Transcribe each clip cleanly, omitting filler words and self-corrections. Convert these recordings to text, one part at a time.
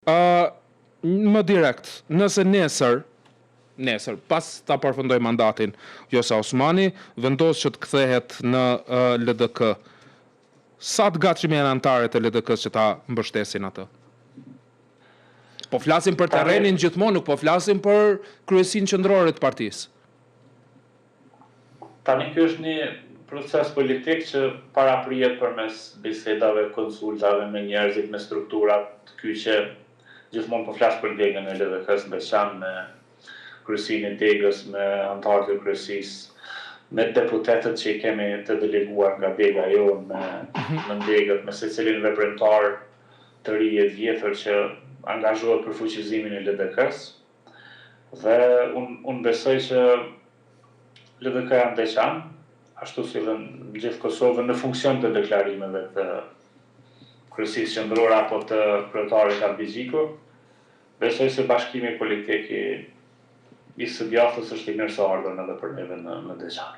Më direkt, nëse nesër, pas ta përfundoj mandatin Vjosa Osmani, vendos që të kthehet në LDK, sa të gatshëm janë anëtarët e LDK-s që ta mbështesin atë? Po flasim për terrenin gjithmonë, nuk po flasim për kryesinë qendrore të partisë. Tani ky është një proces politik që paraprihet përmes bisedave, konsultave me njerëzit, me strukturat, ky që gjithmonë po flas për degën e LDK-s, në veçantë me kryesinë e degës, me anëtarët e kryesisë, me deputetët që i kemi të deleguar nga dega jonë, me degët, me secilin veprimtar të ri e vjetër që angazhohet për fuqizimin e LDK-s. Dhe unë besoj që LDK-ja ndeqan, ashtu si dhe në gjithë Kosovën, në funksion të deklarimeve të kryesisë qendrore apo të kryetarit Albigjiku, besoj se bashkimi politik i së djathtës është i mirëseardhur edhe për neve në Deçan.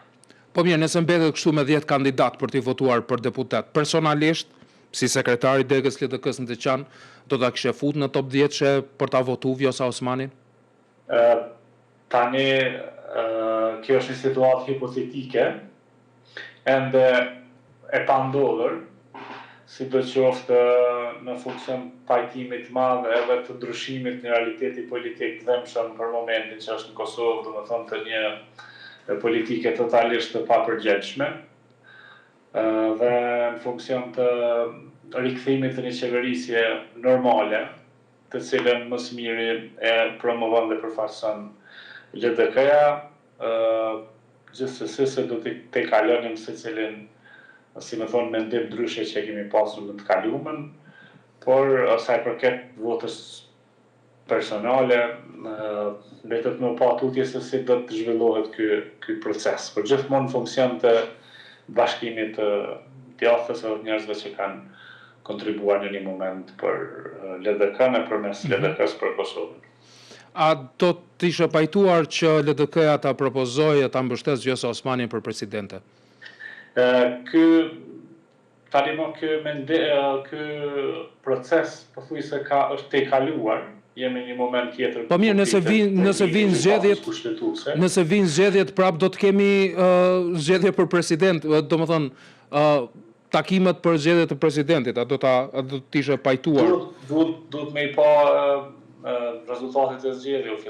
Po mirë, nëse mbetet kështu me 10 kandidat për t'i votuar për deputet, personalisht, si sekretari i degës LDK-s në Deçan, do ta kishe futur në top 10 për ta votuar Vjosa Osmanin? Tani kjo është një situatë hipotetike, ende e pandodhur, sidoqoftë në funksion pajtimit madh edhe të ndryshimit në realiteti politik të dhëmshëm për momentin që është në Kosovë, domethënë të një politike totalisht të papërgjegjshme, dhe në funksion të rikthimit të një qeverisje normale, të cilën më së miri e promovon dhe përfaqëson LDK-ja, gjithsesi se do të kalonim secilin, si më thonë, mendim ndryshe që kemi pasur në të kaluamën, por sa i përket votës personale, mbetet më pa tutje se si do të zhvillohet ky proces. Por gjithmonë në funksion të bashkimit të djathtës e njerëzve që kanë kontribuar në një moment për LDK-n e përmes LDK-s për Kosovën. A do të ishe pajtuar që LDK-ja ta propozojë ta mbështesë Vjosa Osmanin për presidente? Ky proces pothuajse është te kaluar, jemi në një moment tjetër. Po mirë, nëse vinë zgjedhjet prap do të kemi zgjedhje për president, domethënë takimet për zgjedhje të presidentit, a do të ishe pajtuar? Duhet me i pa rezultatet e zgjedhjeve.